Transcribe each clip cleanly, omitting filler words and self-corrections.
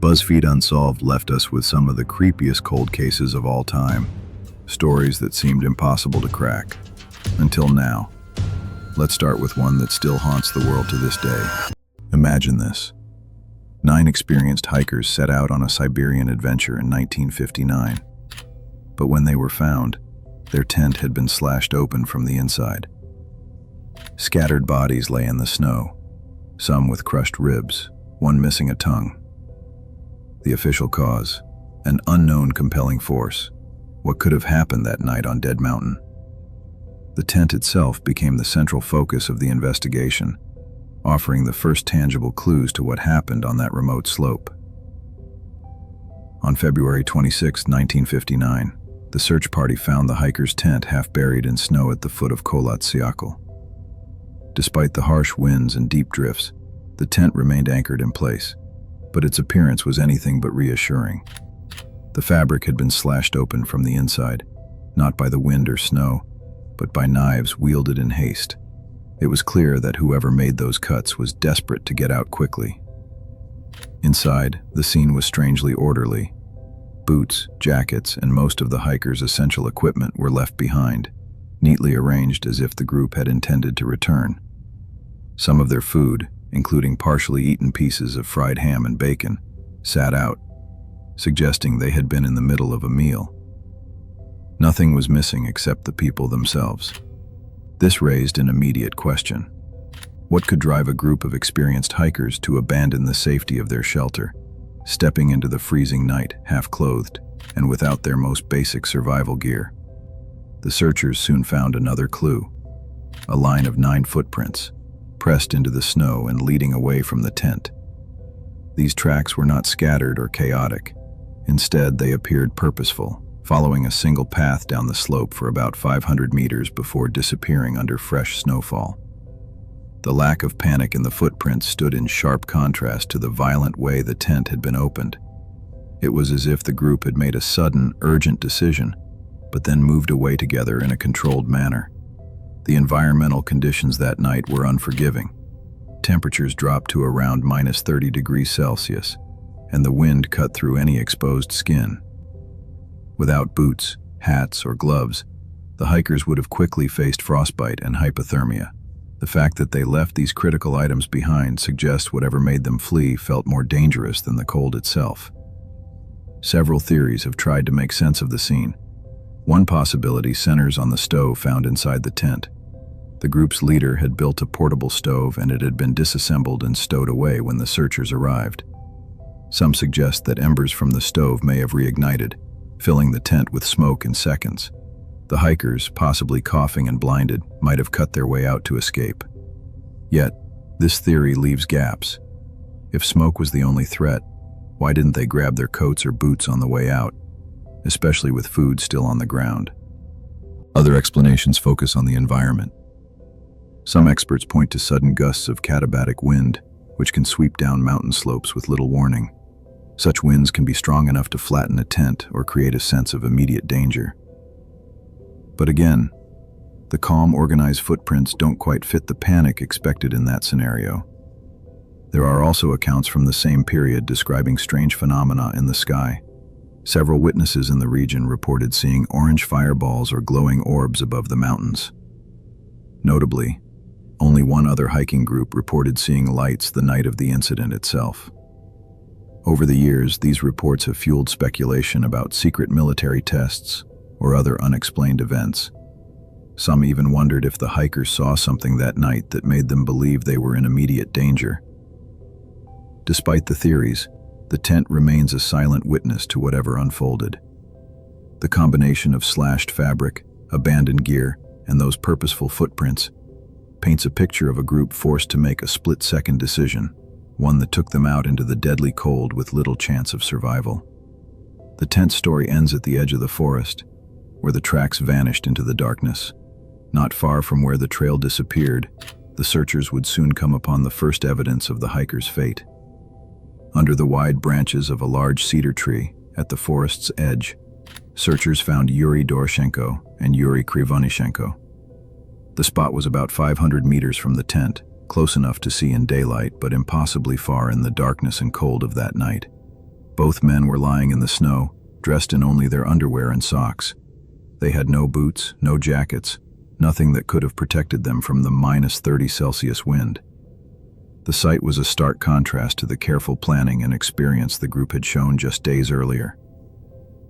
BuzzFeed Unsolved left us with some of the creepiest cold cases of all time. Stories that seemed impossible to crack. Until now. Let's start with one that still haunts the world to this day. Imagine this. 9 experienced hikers set out on a Siberian adventure in 1959. But when they were found, their tent had been slashed open from the inside. Scattered bodies lay in the snow, some with crushed ribs, one missing a tongue. The official cause, an unknown compelling force. What could have happened that night on Dead Mountain? The tent itself became the central focus of the investigation, offering the first tangible clues to what happened on that remote slope. On February 26, 1959, the search party found the hiker's tent half buried in snow at the foot of Kholat Syakhl. Despite the harsh winds and deep drifts, the tent remained anchored in place, but its appearance was anything but reassuring. The fabric had been slashed open from the inside, not by the wind or snow, but by knives wielded in haste. It was clear that whoever made those cuts was desperate to get out quickly. Inside, the scene was strangely orderly. Boots, jackets, and most of the hikers' essential equipment were left behind, neatly arranged as if the group had intended to return. Some of their food, including partially eaten pieces of fried ham and bacon, sat out, suggesting they had been in the middle of a meal. Nothing was missing except the people themselves. This raised an immediate question. What could drive a group of experienced hikers to abandon the safety of their shelter, stepping into the freezing night half-clothed and without their most basic survival gear? The searchers soon found another clue, a line of 9 footprints, pressed into the snow and leading away from the tent. These tracks were not scattered or chaotic. Instead, they appeared purposeful, following a single path down the slope for about 500 meters before disappearing under fresh snowfall. The lack of panic in the footprints stood in sharp contrast to the violent way the tent had been opened. It was as if the group had made a sudden, urgent decision, but then moved away together in a controlled manner. The environmental conditions that night were unforgiving. Temperatures dropped to around -30 degrees Celsius, and the wind cut through any exposed skin. Without boots, hats, or gloves, the hikers would have quickly faced frostbite and hypothermia. The fact that they left these critical items behind suggests whatever made them flee felt more dangerous than the cold itself. Several theories have tried to make sense of the scene. One possibility centers on the stove found inside the tent. The group's leader had built a portable stove and it had been disassembled and stowed away when the searchers arrived. Some suggest that embers from the stove may have reignited, filling the tent with smoke in seconds. The hikers, possibly coughing and blinded, might have cut their way out to escape. Yet, this theory leaves gaps. If smoke was the only threat, why didn't they grab their coats or boots on the way out, especially with food still on the ground? Other explanations focus on the environment. Some experts point to sudden gusts of katabatic wind, which can sweep down mountain slopes with little warning. Such winds can be strong enough to flatten a tent or create a sense of immediate danger. But again, the calm, organized footprints don't quite fit the panic expected in that scenario. There are also accounts from the same period describing strange phenomena in the sky. Several witnesses in the region reported seeing orange fireballs or glowing orbs above the mountains. Notably, only one other hiking group reported seeing lights the night of the incident itself. Over the years, these reports have fueled speculation about secret military tests or other unexplained events. Some even wondered if the hikers saw something that night that made them believe they were in immediate danger. Despite the theories, the tent remains a silent witness to whatever unfolded. The combination of slashed fabric, abandoned gear, and those purposeful footprints paints a picture of a group forced to make a split-second decision, one that took them out into the deadly cold with little chance of survival. The tent story ends at the edge of the forest, where the tracks vanished into the darkness. Not far from where the trail disappeared, the searchers would soon come upon the first evidence of the hikers' fate. Under the wide branches of a large cedar tree at the forest's edge, searchers found Yuri Doroshenko and Yuri Krivonishenko. The spot was about 500 meters from the tent, close enough to see in daylight but impossibly far in the darkness and cold of that night. Both men were lying in the snow, dressed in only their underwear and socks. They had no boots, no jackets, nothing that could have protected them from the -30°C wind. The sight was a stark contrast to the careful planning and experience the group had shown just days earlier.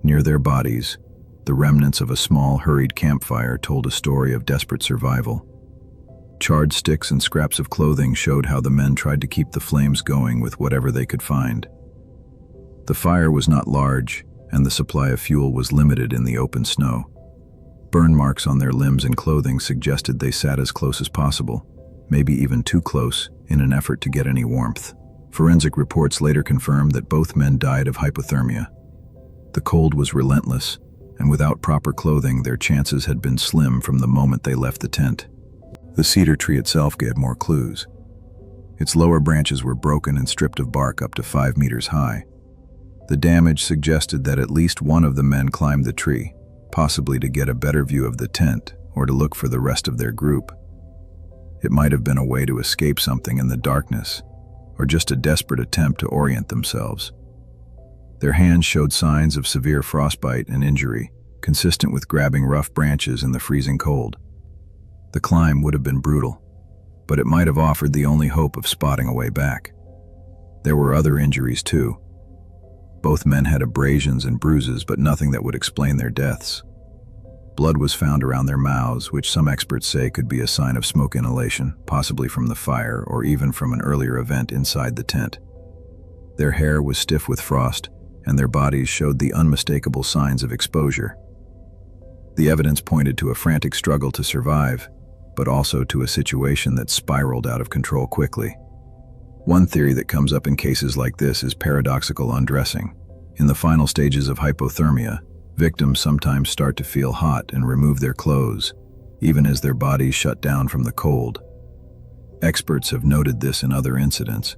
Near their bodies, the remnants of a small, hurried campfire told a story of desperate survival. Charred sticks and scraps of clothing showed how the men tried to keep the flames going with whatever they could find. The fire was not large, and the supply of fuel was limited in the open snow. Burn marks on their limbs and clothing suggested they sat as close as possible, maybe even too close, in an effort to get any warmth. Forensic reports later confirmed that both men died of hypothermia. The cold was relentless, and without proper clothing, their chances had been slim from the moment they left the tent. The cedar tree itself gave more clues. Its lower branches were broken and stripped of bark up to 5 meters high. The damage suggested that at least one of the men climbed the tree, possibly to get a better view of the tent or to look for the rest of their group. It might have been a way to escape something in the darkness, or just a desperate attempt to orient themselves. Their hands showed signs of severe frostbite and injury, consistent with grabbing rough branches in the freezing cold. The climb would have been brutal, but it might have offered the only hope of spotting a way back. There were other injuries too. Both men had abrasions and bruises, but nothing that would explain their deaths. Blood was found around their mouths, which some experts say could be a sign of smoke inhalation, possibly from the fire or even from an earlier event inside the tent. Their hair was stiff with frost, and their bodies showed the unmistakable signs of exposure. The evidence pointed to a frantic struggle to survive, but also to a situation that spiraled out of control quickly. One theory that comes up in cases like this is paradoxical undressing. In the final stages of hypothermia, victims sometimes start to feel hot and remove their clothes, even as their bodies shut down from the cold. Experts have noted this in other incidents,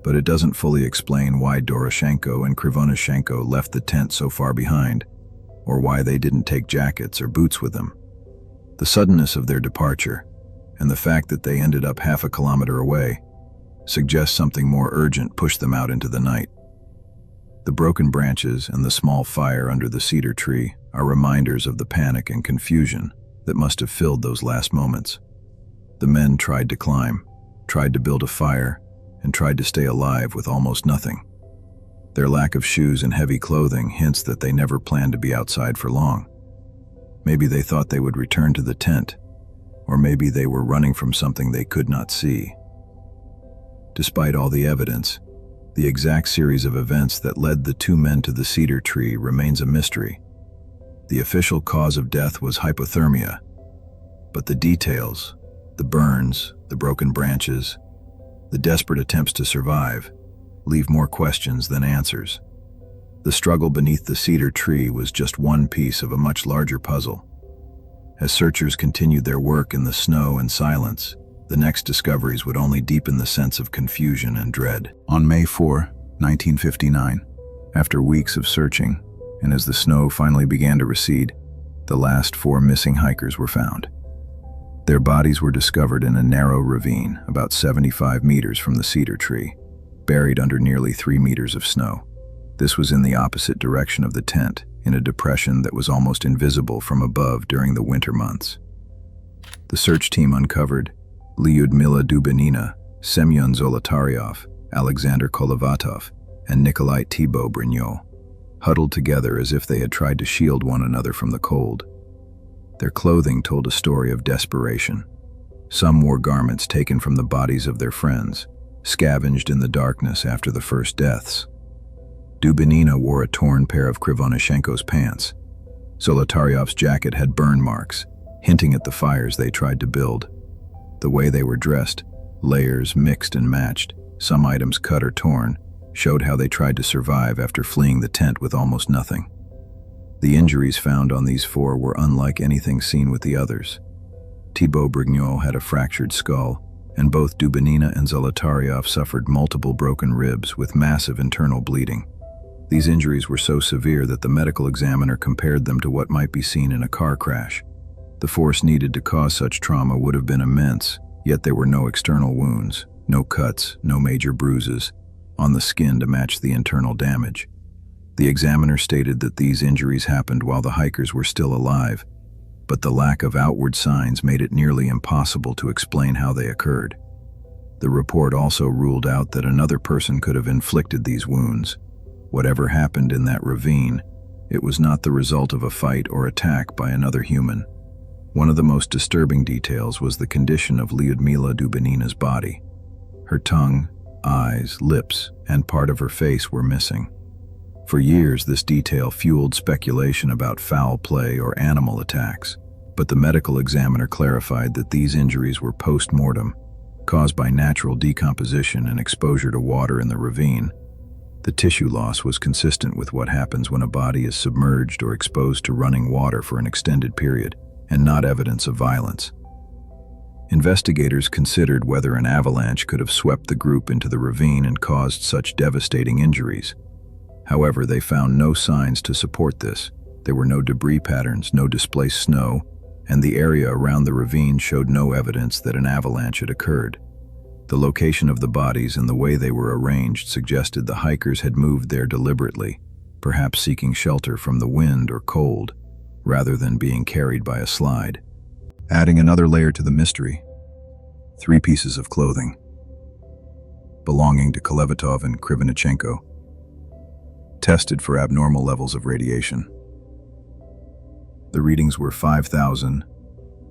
but it doesn't fully explain why Doroshenko and Krivonischenko left the tent so far behind, or why they didn't take jackets or boots with them. The suddenness of their departure, and the fact that they ended up half a kilometer away, suggests something more urgent pushed them out into the night. The broken branches and the small fire under the cedar tree are reminders of the panic and confusion that must have filled those last moments. The men tried to climb, tried to build a fire, and tried to stay alive with almost nothing. Their lack of shoes and heavy clothing hints that they never planned to be outside for long. Maybe they thought they would return to the tent, or maybe they were running from something they could not see. Despite all the evidence, the exact series of events that led the two men to the cedar tree remains a mystery. The official cause of death was hypothermia, but the details, the burns, the broken branches, the desperate attempts to survive, leave more questions than answers. The struggle beneath the cedar tree was just one piece of a much larger puzzle. As searchers continued their work in the snow and silence, the next discoveries would only deepen the sense of confusion and dread. On May 4, 1959, after weeks of searching, and as the snow finally began to recede, the last 4 missing hikers were found. Their bodies were discovered in a narrow ravine about 75 meters from the cedar tree, buried under nearly 3 meters of snow. This was in the opposite direction of the tent, in a depression that was almost invisible from above during the winter months. The search team uncovered Lyudmila Dubinina, Semyon Zolotaryov, Alexander Kolovatov, and Nikolai Thibault Brignol, huddled together as if they had tried to shield one another from the cold. Their clothing told a story of desperation. Some wore garments taken from the bodies of their friends, scavenged in the darkness after the first deaths. Dubinina wore a torn pair of Krivonishenko's pants. Zolotaryov's jacket had burn marks, hinting at the fires they tried to build. The way they were dressed, layers mixed and matched, some items cut or torn, showed how they tried to survive after fleeing the tent with almost nothing. The injuries found on these 4 were unlike anything seen with the others. Thibault Brignol had a fractured skull, and both Dubinina and Zolotaryov suffered multiple broken ribs with massive internal bleeding. These injuries were so severe that the medical examiner compared them to what might be seen in a car crash. The force needed to cause such trauma would have been immense, yet there were no external wounds, no cuts, no major bruises on the skin to match the internal damage. The examiner stated that these injuries happened while the hikers were still alive, but the lack of outward signs made it nearly impossible to explain how they occurred. The report also ruled out that another person could have inflicted these wounds. Whatever happened in that ravine, it was not the result of a fight or attack by another human. One of the most disturbing details was the condition of Lyudmila Dubinina's body. Her tongue, eyes, lips, and part of her face were missing. For years, this detail fueled speculation about foul play or animal attacks, but the medical examiner clarified that these injuries were post-mortem, caused by natural decomposition and exposure to water in the ravine. The tissue loss was consistent with what happens when a body is submerged or exposed to running water for an extended period, and not evidence of violence. Investigators considered whether an avalanche could have swept the group into the ravine and caused such devastating injuries. However, they found no signs to support this. There were no debris patterns, no displaced snow, and the area around the ravine showed no evidence that an avalanche had occurred. The location of the bodies and the way they were arranged suggested the hikers had moved there deliberately, perhaps seeking shelter from the wind or cold, rather than being carried by a slide. Adding another layer to the mystery, 3 pieces of clothing belonging to Kolevatov and Krivonichenko tested for abnormal levels of radiation. The readings were 5,000,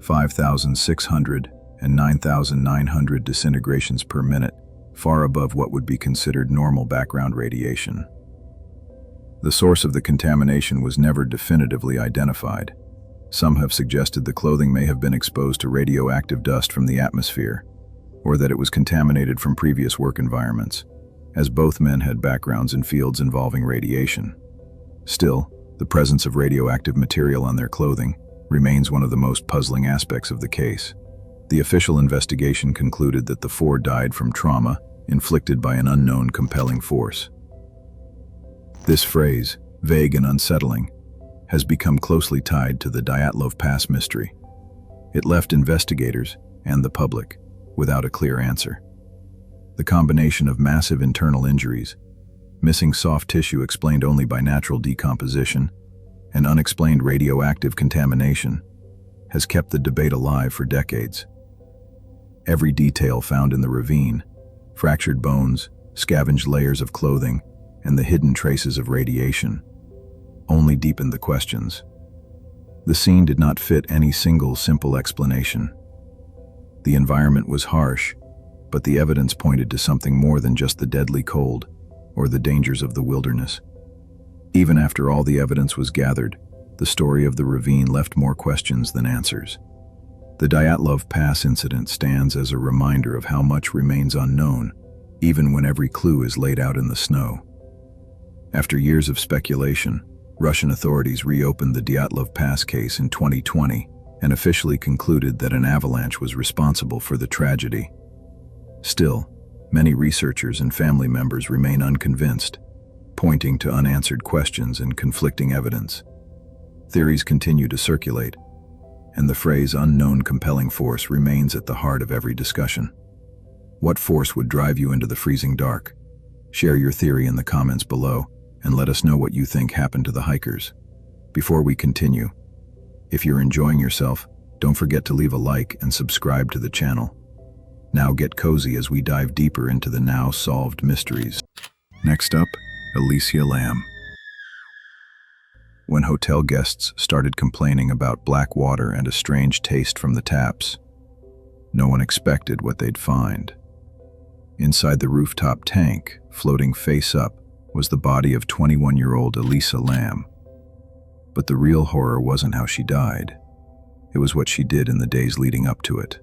5,600, and 9,900 disintegrations per minute, far above what would be considered normal background radiation. The source of the contamination was never definitively identified. Some have suggested the clothing may have been exposed to radioactive dust from the atmosphere, or that it was contaminated from previous work environments, as both men had backgrounds in fields involving radiation. Still, the presence of radioactive material on their clothing remains one of the most puzzling aspects of the case. The official investigation concluded that the 4 died from trauma inflicted by an unknown compelling force. This phrase, vague and unsettling, has become closely tied to the Dyatlov Pass mystery. It left investigators and the public without a clear answer. The combination of massive internal injuries, missing soft tissue explained only by natural decomposition, and unexplained radioactive contamination has kept the debate alive for decades. Every detail found in the ravine, fractured bones, scavenged layers of clothing, and the hidden traces of radiation, only deepened the questions. The scene did not fit any single simple explanation. The environment was harsh, but the evidence pointed to something more than just the deadly cold or the dangers of the wilderness. Even after all the evidence was gathered, the story of the ravine left more questions than answers. The Dyatlov Pass Incident stands as a reminder of how much remains unknown, even when every clue is laid out in the snow. After years of speculation, Russian authorities reopened the Dyatlov Pass case in 2020 and officially concluded that an avalanche was responsible for the tragedy. Still, many researchers and family members remain unconvinced, pointing to unanswered questions and conflicting evidence. Theories continue to circulate, and the phrase "unknown compelling force" remains at the heart of every discussion. What force would drive you into the freezing dark? Share your theory in the comments below, and let us know what you think happened to the hikers. Before we continue, if you're enjoying yourself, don't forget to leave a like and subscribe to the channel. Now get cozy as we dive deeper into the now solved mysteries. Next up, Elisa Lam. When hotel guests started complaining about black water and a strange taste from the taps, no one expected what they'd find. Inside the rooftop tank, floating face up, was the body of 21-year-old Elisa Lam. But the real horror wasn't how she died. It was what she did in the days leading up to it.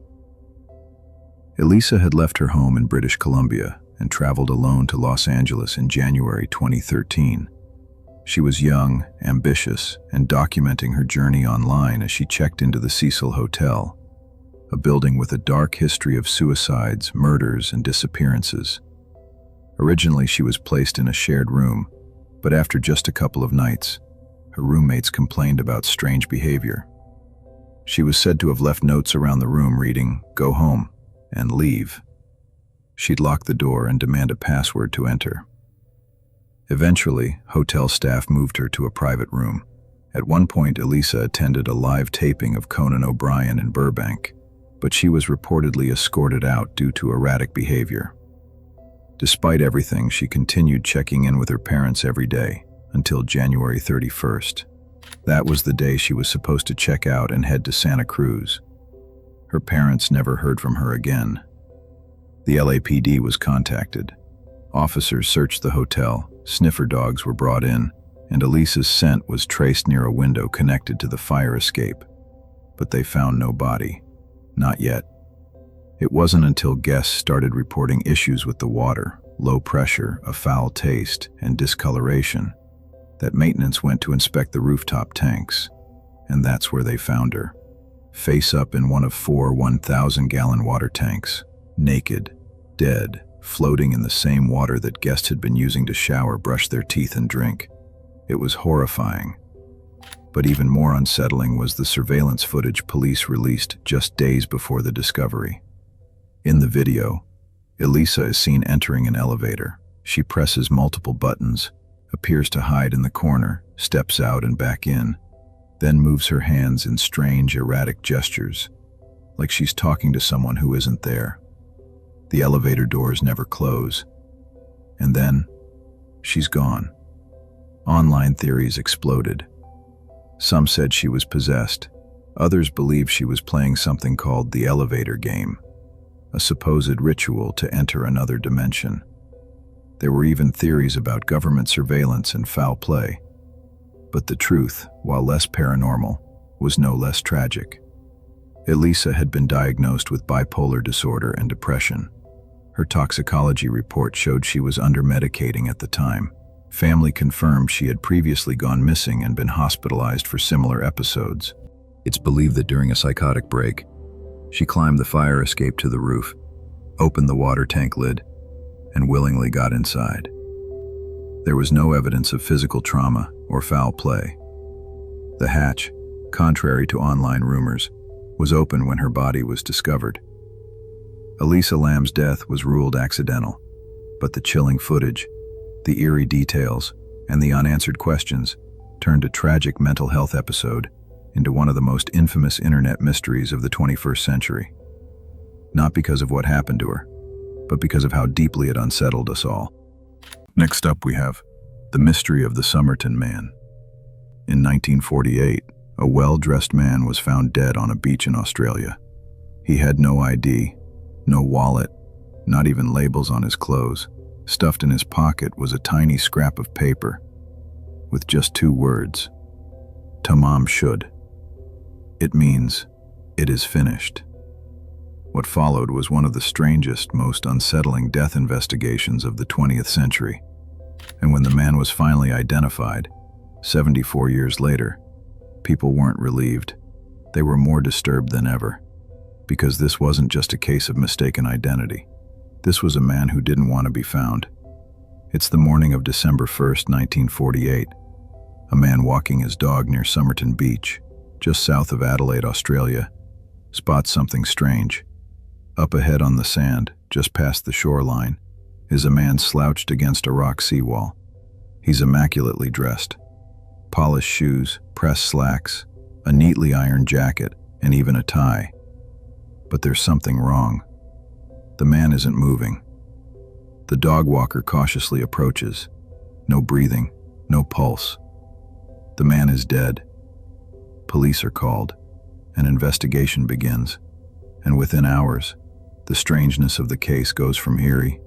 Elisa had left her home in British Columbia and traveled alone to Los Angeles in January 2013. She was young, ambitious, and documenting her journey online as she checked into the Cecil Hotel, a building with a dark history of suicides, murders, and disappearances. Originally, she was placed in a shared room, but after just a couple of nights, her roommates complained about strange behavior. She was said to have left notes around the room reading, "Go home," and "Leave." She'd lock the door and demand a password to enter. Eventually, hotel staff moved her to a private room. At one point, Elisa attended a live taping of Conan O'Brien in Burbank, but she was reportedly escorted out due to erratic behavior. Despite everything, she continued checking in with her parents every day until January 31st. That was the day she was supposed to check out and head to Santa Cruz. Her parents never heard from her again. The LAPD was contacted. Officers searched the hotel, sniffer dogs were brought in, and Elisa's scent was traced near a window connected to the fire escape. But they found no body. Not yet. It wasn't until guests started reporting issues with the water, low pressure, a foul taste, and discoloration, that maintenance went to inspect the rooftop tanks. And that's where they found her. Face up in one of 4 1,000-gallon water tanks, naked, dead, floating in the same water that guests had been using to shower, brush their teeth, and drink. It was horrifying. But even more unsettling was the surveillance footage police released just days before the discovery. In the video, Elisa is seen entering an elevator. She presses multiple buttons, appears to hide in the corner, steps out and back in, then moves her hands in strange, erratic gestures, like she's talking to someone who isn't there. The elevator doors never close. And then, she's gone. Online theories exploded. Some said she was possessed. Others believed she was playing something called the elevator game, a supposed ritual to enter another dimension. There were even theories about government surveillance and foul play. But the truth, while less paranormal, was no less tragic. Elisa had been diagnosed with bipolar disorder and depression. Her toxicology report showed she was under-medicating at the time. Family confirmed she had previously gone missing and been hospitalized for similar episodes. It's believed that during a psychotic break, she climbed the fire escape to the roof, opened the water tank lid, and willingly got inside. There was no evidence of physical trauma or foul play. The hatch, contrary to online rumors, was open when her body was discovered. Elisa Lam's death was ruled accidental, but the chilling footage, the eerie details, and the unanswered questions turned a tragic mental health episode into one of the most infamous internet mysteries of the 21st century. Not because of what happened to her, but because of how deeply it unsettled us all. Next up we have the mystery of the Somerton Man. In 1948, a well-dressed man was found dead on a beach in Australia. He had no ID, no wallet, not even labels on his clothes. Stuffed in his pocket was a tiny scrap of paper with just 2 words, "Tamam shud." It means, "It is finished." What followed was one of the strangest, most unsettling death investigations of the 20th century. And when the man was finally identified, 74 years later, people weren't relieved. They were more disturbed than ever, because this wasn't just a case of mistaken identity. This was a man who didn't want to be found. It's the morning of December 1st, 1948. A man walking his dog near Somerton Beach, just south of Adelaide, Australia, spots something strange. Up ahead on the sand, just past the shoreline, is a man slouched against a rock seawall. He's immaculately dressed. Polished shoes, pressed slacks, a neatly ironed jacket, and even a tie. But there's something wrong. The man isn't moving. The dog walker cautiously approaches. No breathing, no pulse. The man is dead. Police are called. An investigation begins. And within hours, the strangeness of the case goes from eerie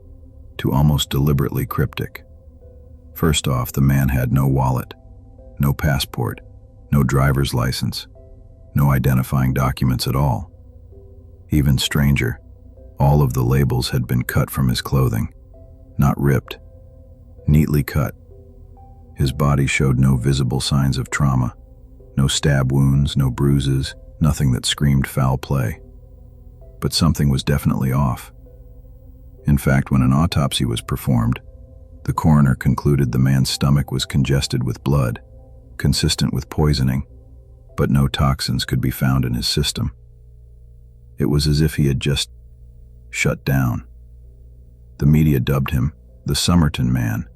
to almost deliberately cryptic. First off, the man had no wallet, no passport, no driver's license, no identifying documents at all. Even stranger, all of the labels had been cut from his clothing, not ripped, neatly cut. His body showed no visible signs of trauma, no stab wounds, no bruises, nothing that screamed foul play. But something was definitely off. In fact, when an autopsy was performed, the coroner concluded the man's stomach was congested with blood, consistent with poisoning, but no toxins could be found in his system. It was as if he had just shut down. The media dubbed him the Somerton Man,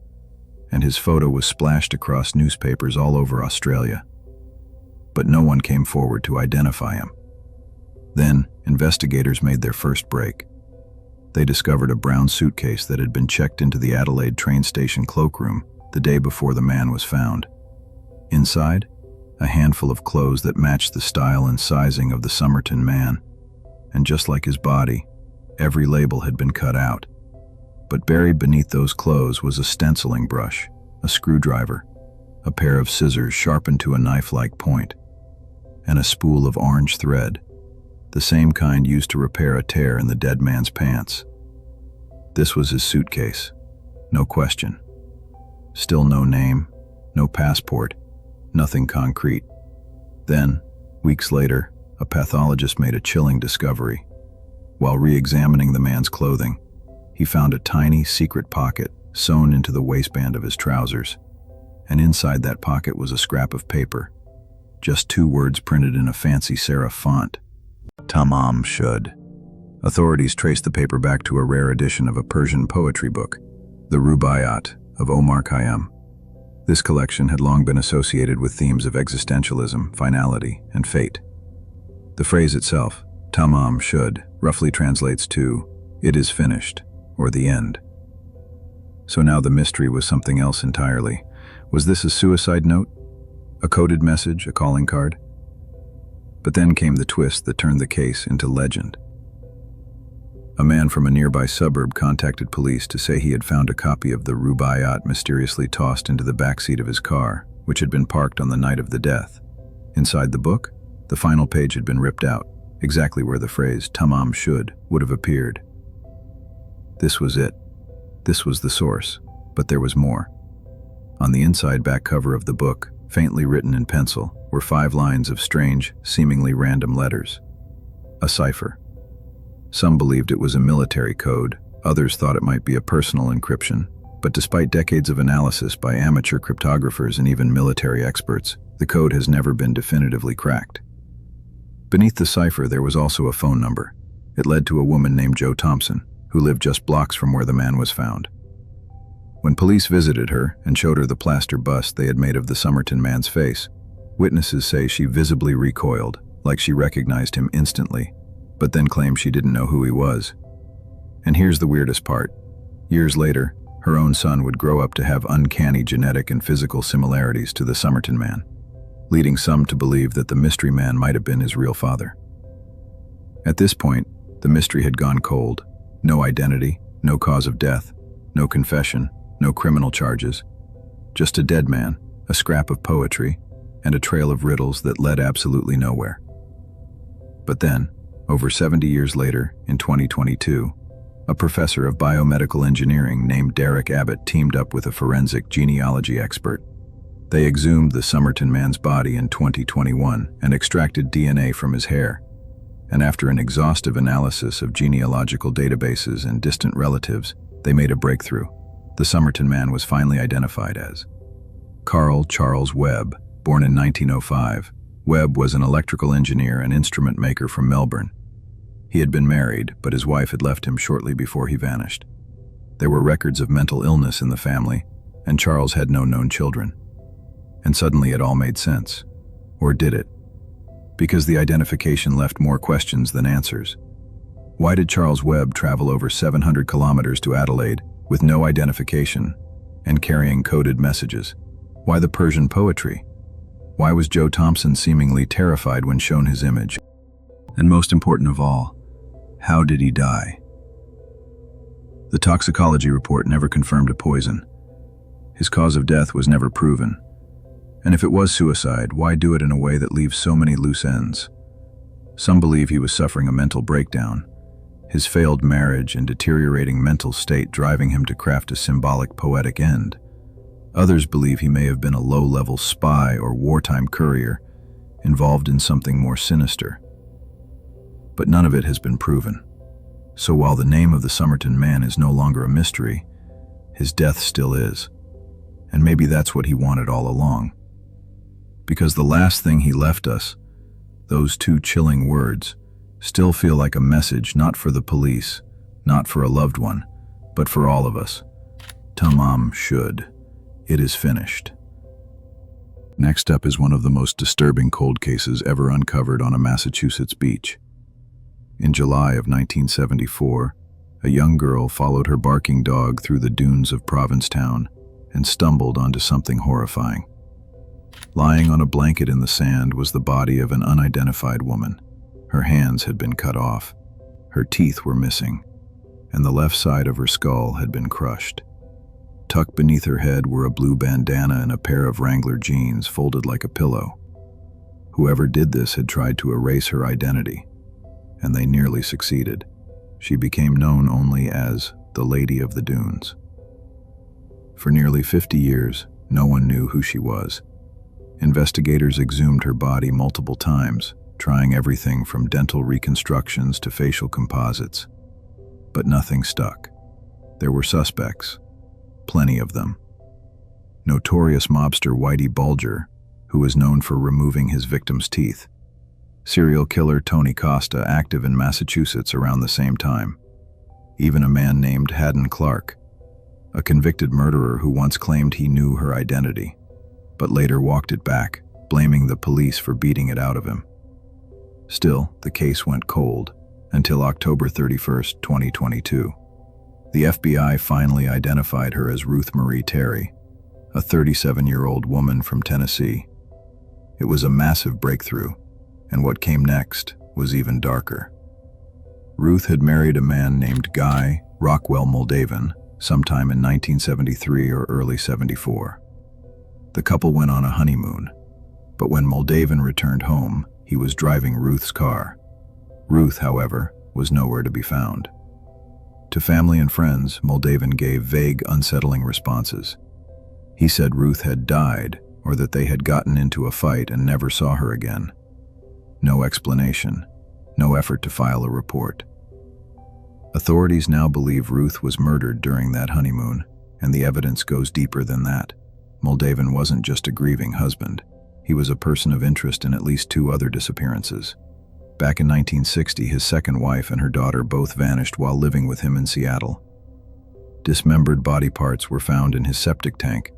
and his photo was splashed across newspapers all over Australia. But no one came forward to identify him. Then, investigators made their first break. They discovered a brown suitcase that had been checked into the Adelaide train station cloakroom the day before the man was found. Inside, a handful of clothes that matched the style and sizing of the Somerton Man, and just like his body, every label had been cut out. But buried beneath those clothes was a stenciling brush, a screwdriver, a pair of scissors sharpened to a knife-like point, and a spool of orange thread, the same kind used to repair a tear in the dead man's pants. This was his suitcase, no question. Still no name, no passport, nothing concrete. Then, weeks later, a pathologist made a chilling discovery. While re-examining the man's clothing, he found a tiny secret pocket sewn into the waistband of his trousers, and inside that pocket was a scrap of paper, just 2 words printed in a fancy serif font: Tamam Shud. Authorities traced the paper back to a rare edition of a Persian poetry book, the Rubaiyat of Omar Khayyam. This collection had long been associated with themes of existentialism, finality, and fate. The phrase itself, Tamam Shud, roughly translates to, "It is finished," or the end. So now the mystery was something else entirely. Was this a suicide note? A coded message, a calling card? But then came the twist that turned the case into legend. A man from a nearby suburb contacted police to say he had found a copy of the Rubaiyat mysteriously tossed into the backseat of his car, which had been parked on the night of the death. Inside the book, the final page had been ripped out, exactly where the phrase Tamam Shud would have appeared. This was it. This was the source, but there was more. On the inside back cover of the book, faintly written in pencil, were 5 lines of strange, seemingly random letters. A cipher. Some believed it was a military code, others thought it might be a personal encryption, but despite decades of analysis by amateur cryptographers and even military experts, the code has never been definitively cracked. Beneath the cipher there was also a phone number. It led to a woman named Jo Thompson, who lived just blocks from where the man was found. When police visited her and showed her the plaster bust they had made of the Somerton man's face, witnesses say she visibly recoiled, like she recognized him instantly, but then claimed she didn't know who he was. And here's the weirdest part. Years later, her own son would grow up to have uncanny genetic and physical similarities to the Somerton man, leading some to believe that the mystery man might have been his real father. At this point, the mystery had gone cold. No identity, no cause of death, no confession, no criminal charges. Just a dead man, a scrap of poetry, and a trail of riddles that led absolutely nowhere. But then, over 70 years later, in 2022, a professor of biomedical engineering named Derek Abbott teamed up with a forensic genealogy expert. They exhumed the Somerton man's body in 2021 and extracted DNA from his hair. And after an exhaustive analysis of genealogical databases and distant relatives, they made a breakthrough. The Somerton man was finally identified as Carl Charles Webb, born in 1905. Webb was an electrical engineer and instrument maker from Melbourne. He had been married, but his wife had left him shortly before he vanished. There were records of mental illness in the family, and Charles had no known children. And suddenly it all made sense. Or did it? Because the identification left more questions than answers. Why did Charles Webb travel over 700 kilometers to Adelaide with no identification and carrying coded messages? Why the Persian poetry? Why was Jo Thompson seemingly terrified when shown his image? And most important of all, how did he die? The toxicology report never confirmed a poison. His cause of death was never proven. And if it was suicide, why do it in a way that leaves so many loose ends? Some believe he was suffering a mental breakdown, his failed marriage and deteriorating mental state driving him to craft a symbolic poetic end. Others believe he may have been a low-level spy or wartime courier, involved in something more sinister. But none of it has been proven. So while the name of the Somerton man is no longer a mystery, his death still is. And maybe that's what he wanted all along. Because the last thing he left us, those 2 chilling words, still feel like a message not for the police, not for a loved one, but for all of us. Tamam Shud. It is finished. Next up is one of the most disturbing cold cases ever uncovered on a Massachusetts beach. In July of 1974, a young girl followed her barking dog through the dunes of Provincetown and stumbled onto something horrifying. Lying on a blanket in the sand was the body of an unidentified woman. Her hands had been cut off, her teeth were missing, and the left side of her skull had been crushed. Tucked beneath her head were a blue bandana and a pair of Wrangler jeans folded like a pillow. Whoever did this had tried to erase her identity, and they nearly succeeded. She became known only as the Lady of the Dunes. For nearly 50 years, no one knew who she was. Investigators exhumed her body multiple times, trying everything from dental reconstructions to facial composites. But nothing stuck. There were suspects, plenty of them. Notorious mobster Whitey Bulger, who was known for removing his victims' teeth. Serial killer Tony Costa, active in Massachusetts around the same time. Even a man named Haddon Clark, a convicted murderer who once claimed he knew her identity, but later walked it back, blaming the police for beating it out of him. Still, the case went cold until October 31, 2022. The FBI finally identified her as Ruth Marie Terry, a 37-year-old woman from Tennessee. It was a massive breakthrough, and what came next was even darker. Ruth had married a man named Guy Rockwell Moldavan sometime in 1973 or early 74. The couple went on a honeymoon, but when Moldavan returned home, he was driving Ruth's car. Ruth, however, was nowhere to be found. To family and friends, Moldavan gave vague, unsettling responses. He said Ruth had died or that they had gotten into a fight and never saw her again. No explanation, no effort to file a report. Authorities now believe Ruth was murdered during that honeymoon, and the evidence goes deeper than that. Moldavan wasn't just a grieving husband. He was a person of interest in at least 2 other disappearances. Back in 1960, his second wife and her daughter both vanished while living with him in Seattle. Dismembered body parts were found in his septic tank,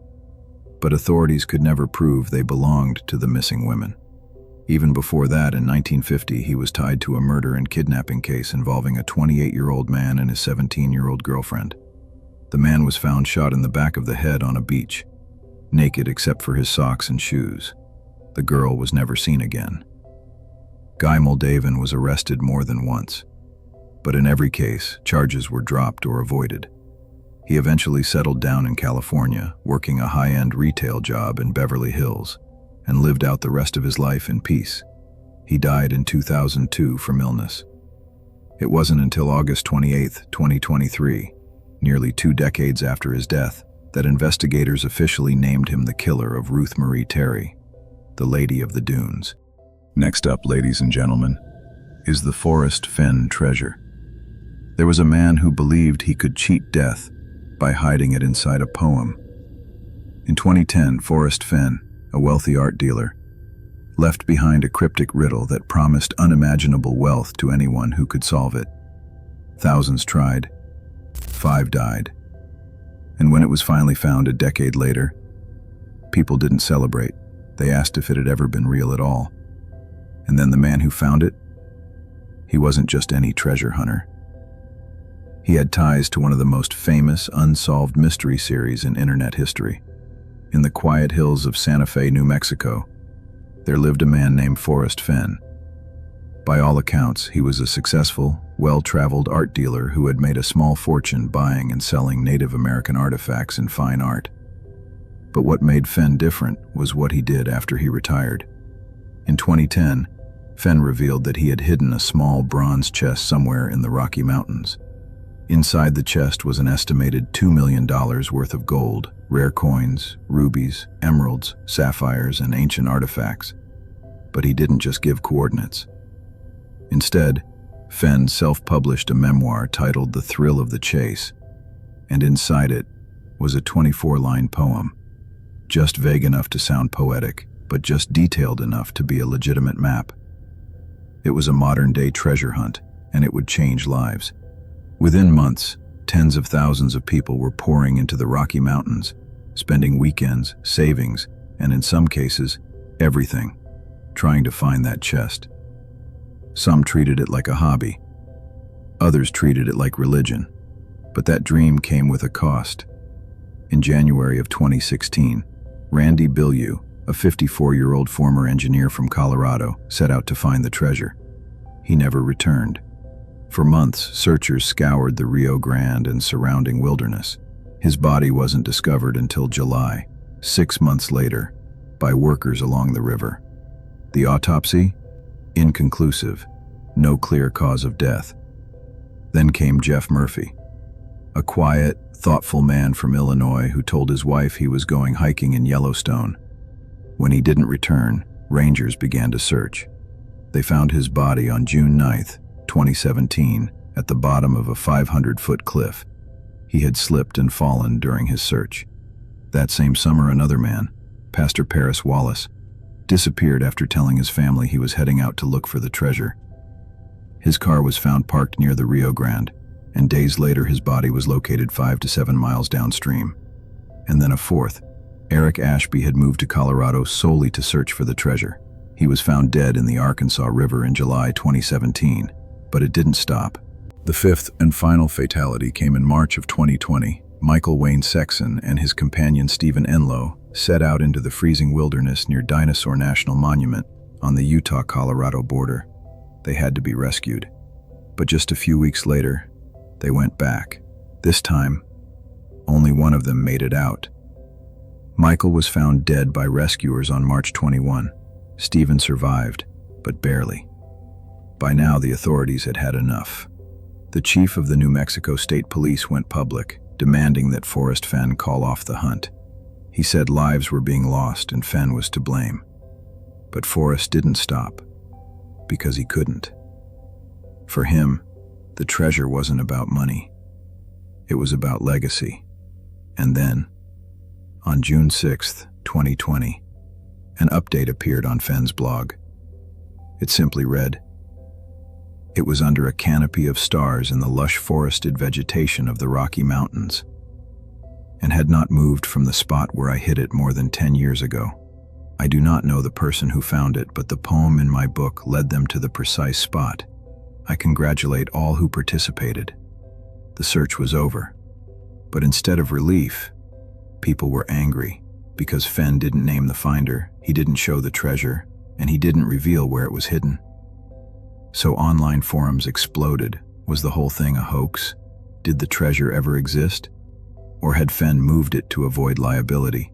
but authorities could never prove they belonged to the missing women. Even before that, in 1950, he was tied to a murder and kidnapping case involving a 28-year-old man and his 17-year-old girlfriend. The man was found shot in the back of the head on a beach, naked except for his socks and shoes. The girl was never seen again. Guy Moldavan was arrested more than once, but in every case, charges were dropped or avoided. He eventually settled down in California, working a high-end retail job in Beverly Hills, and lived out the rest of his life in peace. He died in 2002 from illness. It wasn't until August 28, 2023, nearly 2 decades after his death, that investigators officially named him the killer of Ruth Marie Terry, the Lady of the Dunes. Next up, ladies and gentlemen, is the Forrest Fenn Treasure. There was a man who believed he could cheat death by hiding it inside a poem. In 2010, Forrest Fenn, a wealthy art dealer, left behind a cryptic riddle that promised unimaginable wealth to anyone who could solve it. Thousands tried. 5 died. And when it was finally found a decade later, people didn't celebrate. They asked if it had ever been real at all. And then the man who found it, he wasn't just any treasure hunter. He had ties to one of the most famous unsolved mystery series in internet history. In the quiet hills of Santa Fe, New Mexico, there lived a man named Forrest Fenn. By all accounts, he was a successful, well-traveled art dealer who had made a small fortune buying and selling Native American artifacts and fine art. But what made Fenn different was what he did after he retired. In 2010, Fenn revealed that he had hidden a small bronze chest somewhere in the Rocky Mountains. Inside the chest was an estimated $2 million worth of gold, rare coins, rubies, emeralds, sapphires, and ancient artifacts. But he didn't just give coordinates. Instead, Fenn self-published a memoir titled The Thrill of the Chase, and inside it was a 24-line poem, just vague enough to sound poetic, but just detailed enough to be a legitimate map. It was a modern-day treasure hunt, and it would change lives. Within months, tens of thousands of people were pouring into the Rocky Mountains, spending weekends, savings, and in some cases, everything, trying to find that chest. Some treated it like a hobby. Others treated it like religion. But that dream came with a cost. In January of 2016, Randy Bilyeu, a 54-year-old former engineer from Colorado, set out to find the treasure. He never returned. For months, searchers scoured the Rio Grande and surrounding wilderness. His body wasn't discovered until July, 6 months later, by workers along the river. The autopsy? Inconclusive. No clear cause of death. Then came Jeff Murphy, a quiet, thoughtful man from Illinois who told his wife he was going hiking in Yellowstone. When he didn't return, rangers began to search. They found his body on June 9, 2017, at the bottom of a 500-foot cliff. He had slipped and fallen during his search. That same summer, another man, Pastor Paris Wallace, disappeared after telling his family he was heading out to look for the treasure. His car was found parked near the Rio Grande, and days later his body was located 5 to 7 miles downstream. And then a fourth, Eric Ashby, had moved to Colorado solely to search for the treasure. He was found dead in the Arkansas River in July 2017, but it didn't stop. The fifth and final fatality came in March of 2020. Michael Wayne Sexton and his companion Stephen Enlow set out into the freezing wilderness near Dinosaur National Monument on the Utah-Colorado border. They had to be rescued. But just a few weeks later, they went back. This time, only one of them made it out. Michael was found dead by rescuers on March 21. Stephen survived, but barely. By now, the authorities had had enough. The chief of the New Mexico State Police went public, demanding that Forrest Fenn call off the hunt. He said lives were being lost and Fenn was to blame. But Forrest didn't stop, because he couldn't. For him, the treasure wasn't about money. It was about legacy. And then, on June 6, 2020, an update appeared on Fenn's blog. It simply read, "It was under a canopy of stars in the lush forested vegetation of the Rocky Mountains, and had not moved from the spot where I hid it more than 10 years ago. I do not know the person who found it, but the poem in my book led them to the precise spot. I congratulate all who participated. The search was over. But instead of relief, people were angry, because Fenn didn't name the finder, he didn't show the treasure, and he didn't reveal where it was hidden. So online forums exploded. Was the whole thing a hoax? Did the treasure ever exist? Or had Fenn moved it to avoid liability?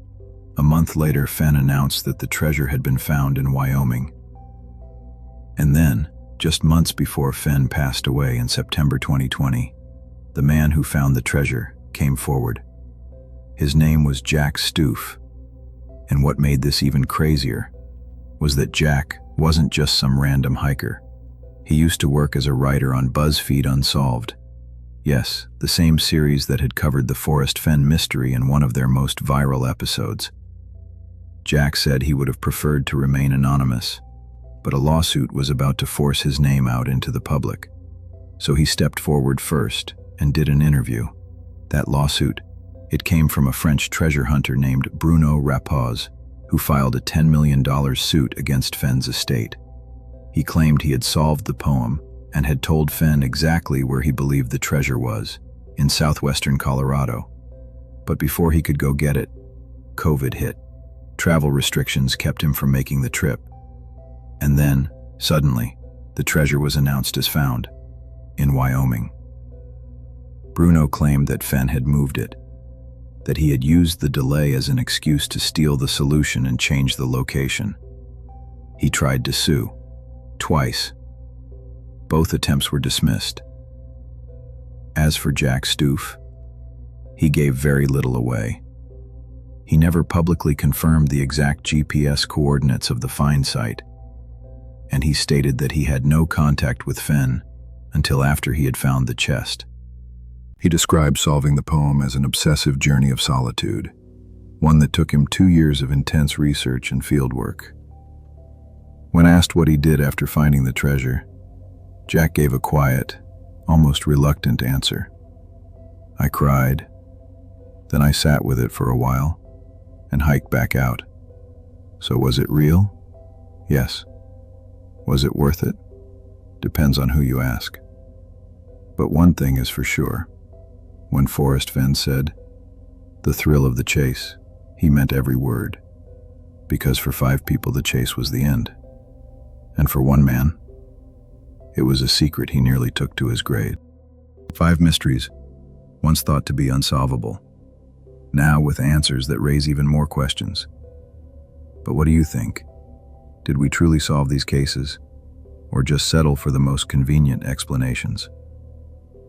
A month later, Fenn announced that the treasure had been found in Wyoming. And then, just months before Fenn passed away in September 2020, the man who found the treasure came forward. His name was Jack Stoof. And what made this even crazier was that Jack wasn't just some random hiker. He used to work as a writer on BuzzFeed Unsolved. Yes, the same series that had covered the Forrest Fenn mystery in one of their most viral episodes. Jack said he would have preferred to remain anonymous, but a lawsuit was about to force his name out into the public. So he stepped forward first and did an interview. That lawsuit, it came from a French treasure hunter named Bruno Rapoz, who filed a $10 million suit against Fenn's estate. He claimed he had solved the poem and had told Fenn exactly where he believed the treasure was, in southwestern Colorado. But before he could go get it, COVID hit. Travel restrictions kept him from making the trip. And then, suddenly, the treasure was announced as found, in Wyoming. Bruno claimed that Fenn had moved it, that he had used the delay as an excuse to steal the solution and change the location. He tried to sue, twice. Both attempts were dismissed. As for Jack Stoof, he gave very little away. He never publicly confirmed the exact GPS coordinates of the find site, and he stated that he had no contact with Fenn until after he had found the chest. He described solving the poem as an obsessive journey of solitude, one that took him 2 years of intense research and fieldwork. When asked what he did after finding the treasure, Jack gave a quiet, almost reluctant answer. "I cried. Then I sat with it for a while. and hiked back out. So was it real? Yes. Was it worth it? Depends on who you ask. But one thing is for sure. When Forrest Fenn said, "The thrill of the chase," he meant every word. Because for 5 people the chase was the end. And for one man, it was a secret he nearly took to his grave. 5 mysteries, once thought to be unsolvable, now with answers that raise even more questions. But what do you think? Did we truly solve these cases, or just settle for the most convenient explanations?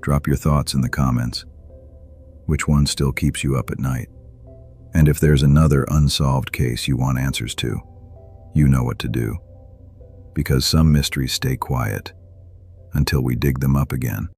Drop your thoughts in the comments. Which one still keeps you up at night? And if there's another unsolved case you want answers to, you know what to do. Because some mysteries stay quiet until we dig them up again.